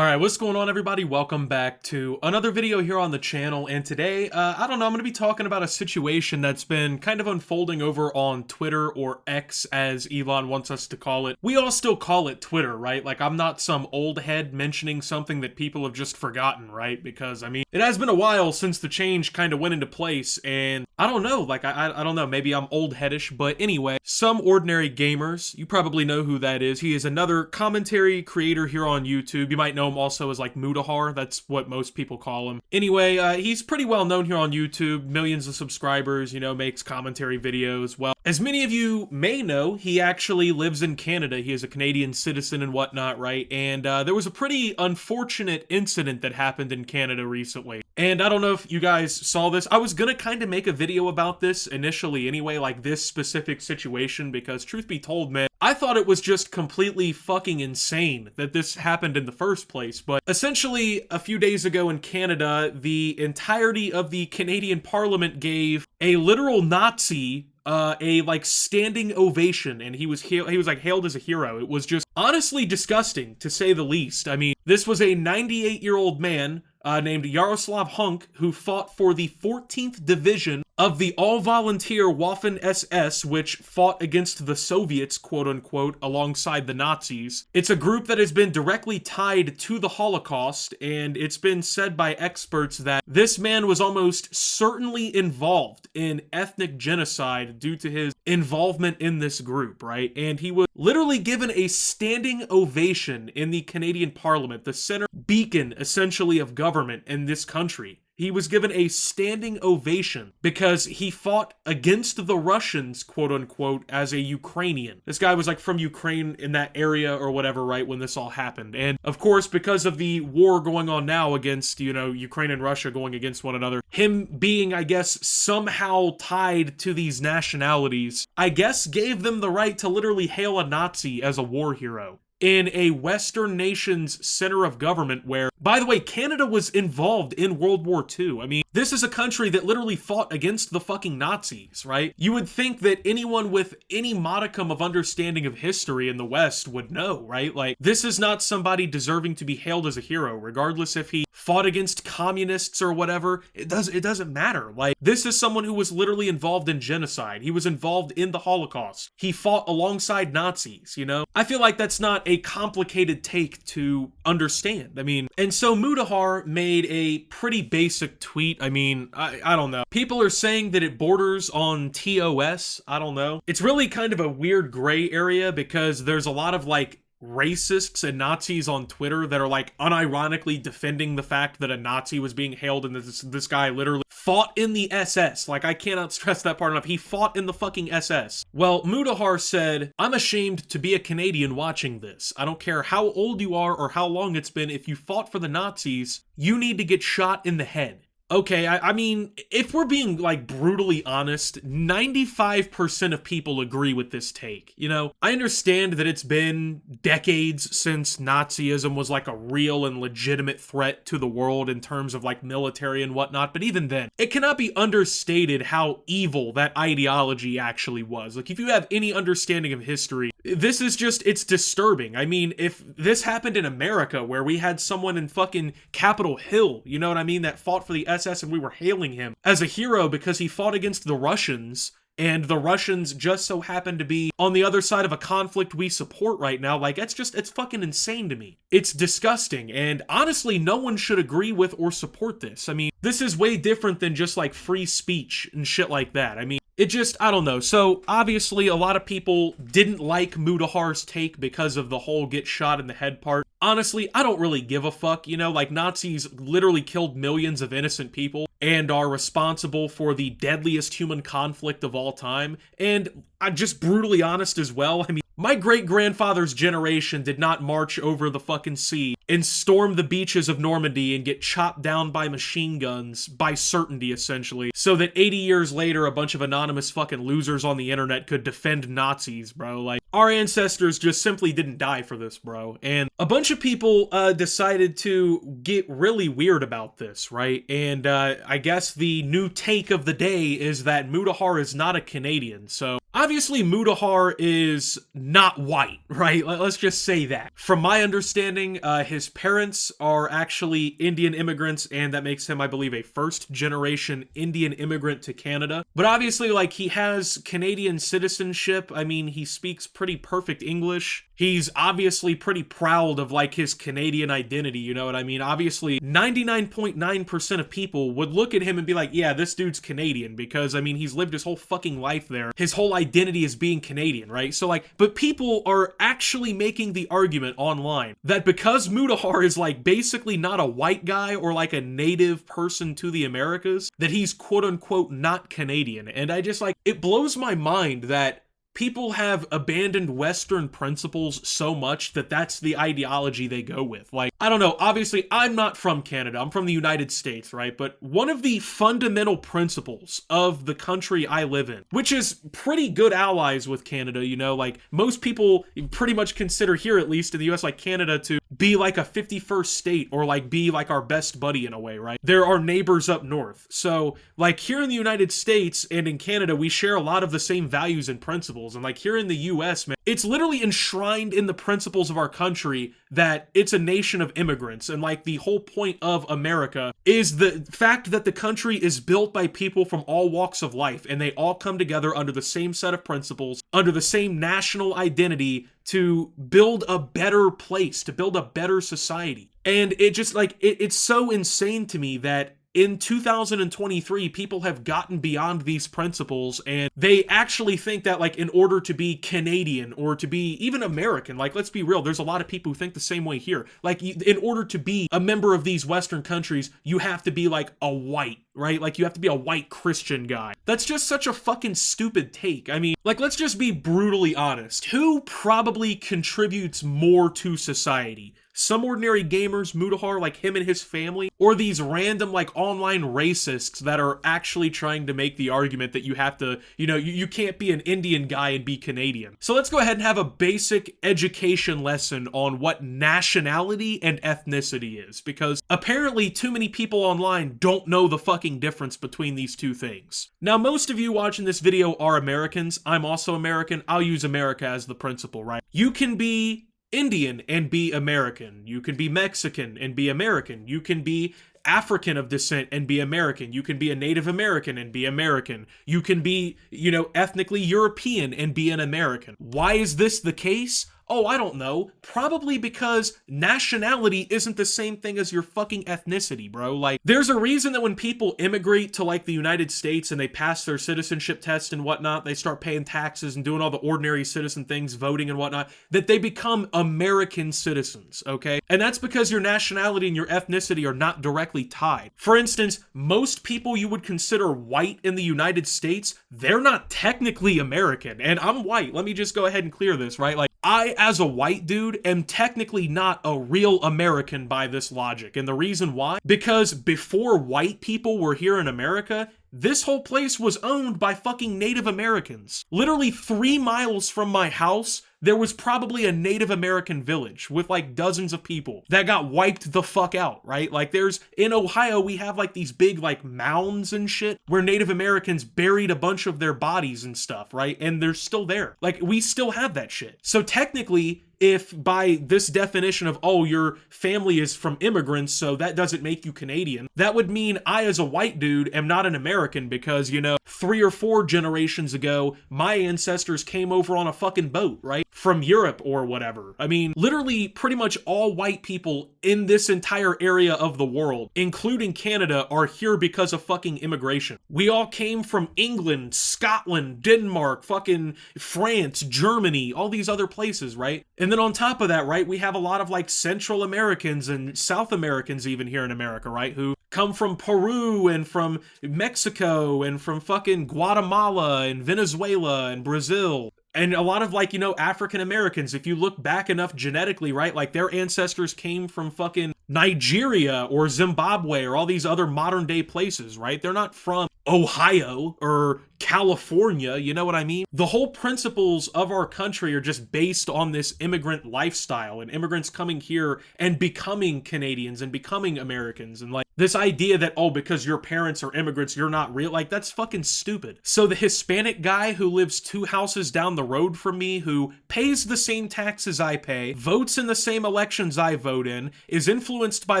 Alright, what's going on everybody? Welcome back to another video here on the channel, and today, I don't know, I'm going to be talking about a situation that's been kind of unfolding over on Twitter, or X as Elon wants us to call it. We all still call it Twitter, right? Like, I'm not some old head mentioning something that people have just forgotten, right? Because, I mean, it has been a while since the change kind of went into place, and I don't know, like, I don't know, maybe I'm old headish, but anyway, SomeOrdinaryGamers, you probably know who that is. He is another commentary creator here on YouTube. You might know him also as like Mudahar, that's what most people call him. Anyway, he's pretty well known here on YouTube, millions of subscribers, you know, makes commentary videos. Well, as many of you may know, he actually lives in Canada. He is a Canadian citizen and whatnot, right? And there was a pretty unfortunate incident that happened in Canada recently. And I don't know if you guys saw this. I was gonna kind of make a video about this initially anyway, like this specific situation, because truth be told, man, I thought it was just completely fucking insane that this happened in the first place. But essentially, a few days ago in Canada, the entirety of the Canadian Parliament gave a literal Nazi a like standing ovation, and he was like hailed as a hero. It was just honestly disgusting, to say the least. I mean, this was a 98-year-old man named Yaroslav Hunk, who fought for the 14th Division of the all-volunteer Waffen-SS, which fought against the Soviets, quote-unquote, alongside the Nazis. It's a group that has been directly tied to the Holocaust, and it's been said by experts that this man was almost certainly involved in ethnic genocide due to his involvement in this group, right? And he was literally given a standing ovation in the Canadian Parliament, the center beacon, essentially, of government in this country. He was given a standing ovation because he fought against the Russians, quote-unquote, as a Ukrainian. This guy was, like, from Ukraine in that area or whatever, right, when this all happened. And, of course, because of the war going on now against, you know, Ukraine and Russia going against one another, him being, I guess, somehow tied to these nationalities, I guess gave them the right to literally hail a Nazi as a war hero in a Western nation's center of government where, by the way, Canada was involved in World War II. I mean, this is a country that literally fought against the fucking Nazis, right? You would think that anyone with any modicum of understanding of history in the West would know, right? Like, this is not somebody deserving to be hailed as a hero, regardless if he fought against communists or whatever. It doesn't matter. Like, this is someone who was literally involved in genocide. He was involved in the Holocaust. He fought alongside Nazis, you know? I feel like that's not a complicated take to understand. I mean, and so Mudahar made a pretty basic tweet. I mean, I don't know. People are saying that it borders on TOS. I don't know. It's really kind of a weird gray area because there's a lot of like racists and Nazis on Twitter that are like unironically defending the fact that a Nazi was being hailed and this guy literally fought in the SS. Like, I cannot stress that part enough. He fought in the fucking SS. Well, Mudahar said, "I'm ashamed to be a Canadian watching this. I don't care how old you are or how long it's been. If you fought for the Nazis, you need to get shot in the head." Okay, I mean, if we're being, like, brutally honest, 95% of people agree with this take. You know, I understand that it's been decades since Nazism was, like, a real and legitimate threat to the world in terms of, like, military and whatnot, but even then, it cannot be understated how evil that ideology actually was. Like, if you have any understanding of history, this is just, it's disturbing. I mean, if this happened in America, where we had someone in fucking Capitol Hill, you know what I mean, that fought for the SS and we were hailing him as a hero because he fought against the Russians, and the Russians just so happen to be on the other side of a conflict we support right now, like, it's fucking insane to me. It's disgusting, and honestly, no one should agree with or support this. I mean, this is way different than just, like, free speech and shit like that. I mean, it just, I don't know. So, obviously, a lot of people didn't like Mudahar's take because of the whole get shot in the head part. Honestly, I don't really give a fuck, you know? Like, Nazis literally killed millions of innocent people and are responsible for the deadliest human conflict of all time. And I'm just brutally honest as well. I mean, my great-grandfather's generation did not march over the fucking sea and storm the beaches of Normandy and get chopped down by machine guns by certainty, essentially, so that 80 years later, a bunch of anonymous fucking losers on the internet could defend Nazis, bro. Like, our ancestors just simply didn't die for this, bro. And a bunch of people decided to get really weird about this, right? And I guess the new take of the day is that Mudahar is not a Canadian. So obviously Mudahar is not white, right? Let's just say that. From my understanding, his parents are actually Indian immigrants, and that makes him, I believe, a first-generation Indian immigrant to Canada. But obviously, like, he has Canadian citizenship. I mean, he speaks pretty perfect English. He's obviously pretty proud of, like, his Canadian identity, you know what I mean? Obviously, 99.9% of people would look at him and be like, yeah, this dude's Canadian, because, I mean, he's lived his whole fucking life there. His whole identity is being Canadian, right? So, like, but people are actually making the argument online that because Mudahar is, like, basically not a white guy or, like, a native person to the Americas, that he's quote-unquote not Canadian. And I just, like, it blows my mind that people have abandoned Western principles so much that that's the ideology they go with. Like, I don't know, obviously, I'm not from Canada, I'm from the United States, right? But one of the fundamental principles of the country I live in, which is pretty good allies with Canada, you know, like, most people pretty much consider here, at least in the US, like, Canada to be like a 51st state, or like be like our best buddy in a way, right? They're our neighbors up north. So, like, here in the United States and in Canada, we share a lot of the same values and principles. And like here in the US, man, it's literally enshrined in the principles of our country that it's a nation of immigrants. And like the whole point of America is the fact that the country is built by people from all walks of life, and they all come together under the same set of principles, under the same national identity, to build a better place, to build a better society. And it just like, it's so insane to me that in 2023, people have gotten beyond these principles, and they actually think that, like, in order to be Canadian or to be even American, like, let's be real, there's a lot of people who think the same way here. Like, in order to be a member of these Western countries, you have to be, like, a white, right? Like, you have to be a white Christian guy. That's just such a fucking stupid take. I mean, like, let's just be brutally honest. Who probably contributes more to society? SomeOrdinaryGamers, Mudahar, like him and his family, or these random, like, online racists that are actually trying to make the argument that you have to, you know, you can't be an Indian guy and be Canadian. So let's go ahead and have a basic education lesson on what nationality and ethnicity is, because apparently too many people online don't know the fucking difference between these two things. Now, most of you watching this video are Americans. I'm also American. I'll use America as the principle, right? You can be Indian and be American. You can be Mexican and be American. You can be African of descent and be American. You can be a Native American and be American. You can be, you know, ethnically European and be an American. Why is this the case? Oh, I don't know. Probably because nationality isn't the same thing as your fucking ethnicity, bro. Like, there's a reason that when people immigrate to, like, the United States and they pass their citizenship test and whatnot, they start paying taxes and doing all the ordinary citizen things, voting and whatnot, that they become American citizens, okay? And that's because your nationality and your ethnicity are not directly tied. For instance, most people you would consider white in the United States, they're not technically American. And I'm white. Let me just go ahead and clear this, right? Like, I, as a white dude, am technically not a real American by this logic. And the reason why? Because before white people were here in America, this whole place was owned by fucking Native Americans. Literally 3 miles from my house, there was probably a Native American village with like dozens of people that got wiped the fuck out, right? Like in Ohio, we have like these big like mounds and shit where Native Americans buried a bunch of their bodies and stuff, right? And they're still there. Like, we still have that shit. So technically, if by this definition of, oh, your family is from immigrants, so that doesn't make you Canadian, that would mean I, as a white dude, am not an American because, you know, 3 or 4 generations ago, my ancestors came over on a fucking boat, right? From Europe or whatever. I mean, literally pretty much all white people in this entire area of the world, including Canada, are here because of fucking immigration. We all came from England, Scotland, Denmark, fucking France, Germany, all these other places, right? And then on top of that, right, we have a lot of like Central Americans and South Americans even here in America, right, who come from Peru and from Mexico and from fucking Guatemala and Venezuela and Brazil. And a lot of, like, you know, African Americans, if you look back enough genetically, right, like their ancestors came from fucking Nigeria or Zimbabwe or all these other modern day places, right? They're not from Ohio or California, you know what I mean? The whole principles of our country are just based on this immigrant lifestyle and immigrants coming here and becoming Canadians and becoming Americans. And like this idea that, oh, because your parents are immigrants, you're not real, like that's fucking stupid. So the Hispanic guy who lives 2 houses down the road from me, who pays the same taxes I pay, votes in the same elections I vote in, is influenced by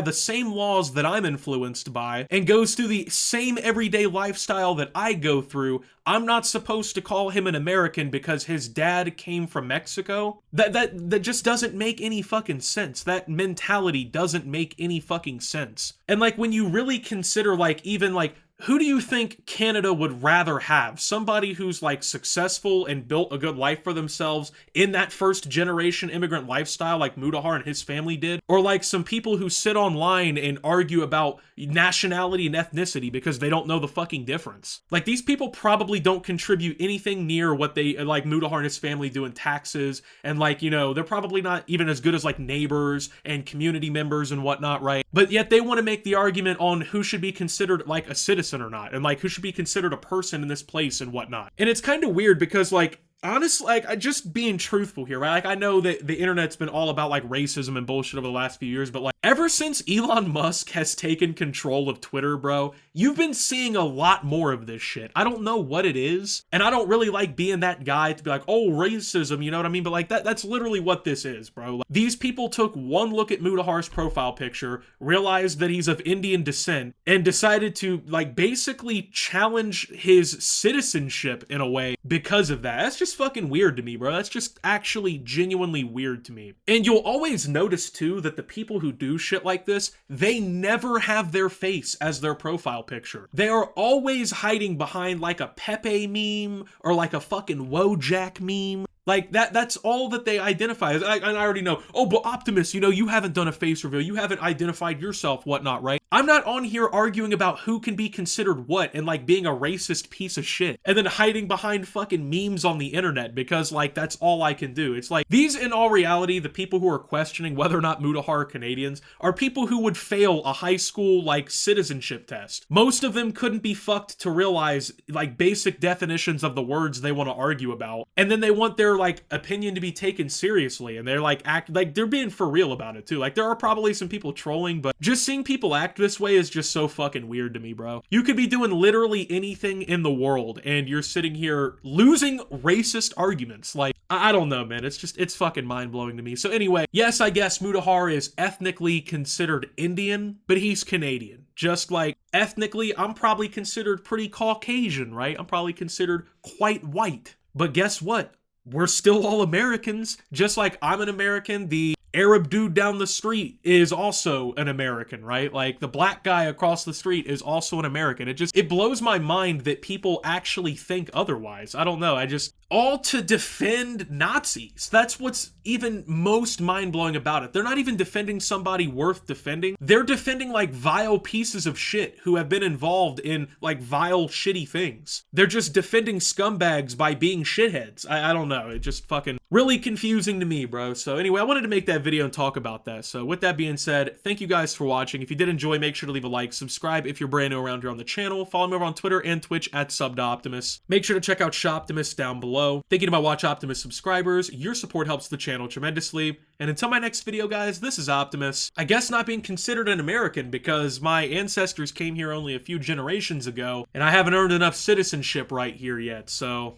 the same laws that I'm influenced by, and goes through the same everyday lifestyle that I go through, I'm not supposed to call him an American because his dad came from Mexico? That just doesn't make any fucking sense. That mentality doesn't make any fucking sense. And like when you really consider like even like who do you think Canada would rather have? Somebody who's like successful and built a good life for themselves in that first generation immigrant lifestyle like Mudahar and his family did? Or like some people who sit online and argue about nationality and ethnicity because they don't know the fucking difference? Like these people probably don't contribute anything near what they like Mudahar and his family do in taxes, and like, you know, they're probably not even as good as like neighbors and community members and whatnot, right? But yet they want to make the argument on who should be considered like a citizen or not, and like who should be considered a person in this place and whatnot. And it's kind of weird because like honestly, like, just being truthful here, right? Like, I know that the internet's been all about, like, racism and bullshit over the last few years, but, like, ever since Elon Musk has taken control of Twitter, bro, you've been seeing a lot more of this shit. I don't know what it is, and I don't really like being that guy to be like, oh, racism, you know what I mean? But, like, that's literally what this is, bro. Like, these people took one look at Mudahar's profile picture, realized that he's of Indian descent, and decided to, like, basically challenge his citizenship in a way because of that. That's just fucking weird to me, bro. That's just actually genuinely weird to me. And you'll always notice too that the people who do shit like this, they never have their face as their profile picture. They are always hiding behind like a Pepe meme or like a fucking Wojak meme. Like, that's all that they identify as. I already know, oh, but Optimus, you know, you haven't done a face reveal. You haven't identified yourself, whatnot, right? I'm not on here arguing about who can be considered what and, like, being a racist piece of shit and then hiding behind fucking memes on the internet because, like, that's all I can do. It's like, these, in all reality, the people who are questioning whether or not Mudahar are Canadians are people who would fail a high school, like, citizenship test. Most of them couldn't be fucked to realize, like, basic definitions of the words they want to argue about, and then they want their, like, opinion to be taken seriously, and they're like they're being for real about it too. Like, there are probably some people trolling, but just seeing people act this way is just so fucking weird to me, bro. You could be doing literally anything in the world and you're sitting here losing racist arguments. Like, I don't know, man. It's fucking mind-blowing to me. So anyway, yes, I guess Mudahar is ethnically considered Indian, but he's Canadian. Just like ethnically, I'm probably considered pretty Caucasian, right? I'm probably considered quite white. But guess what? We're still all Americans. Just like I'm an American, the Arab dude down the street is also an American, right? Like, the black guy across the street is also an American. It blows my mind that people actually think otherwise. I don't know. All to defend Nazis. That's what's even most mind-blowing about it. They're not even defending somebody worth defending. They're defending, like, vile pieces of shit who have been involved in, like, vile, shitty things. They're just defending scumbags by being shitheads. I don't know. It just fucking really confusing to me, bro. So anyway, I wanted to make that video and talk about that. So with that being said, thank you guys for watching. If you did enjoy, make sure to leave a like, subscribe if you're brand new around here on the channel, follow me over on Twitter and Twitch at SubOptimus. Make sure to check out Shoptimus down below. Thinking about Watch Optimus subscribers, your support helps the channel tremendously. And until my next video, guys, this is Optimus. I guess not being considered an American because my ancestors came here only a few generations ago, and I haven't earned enough citizenship right here yet, so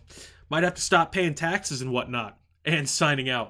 might have to stop paying taxes and whatnot. And signing out.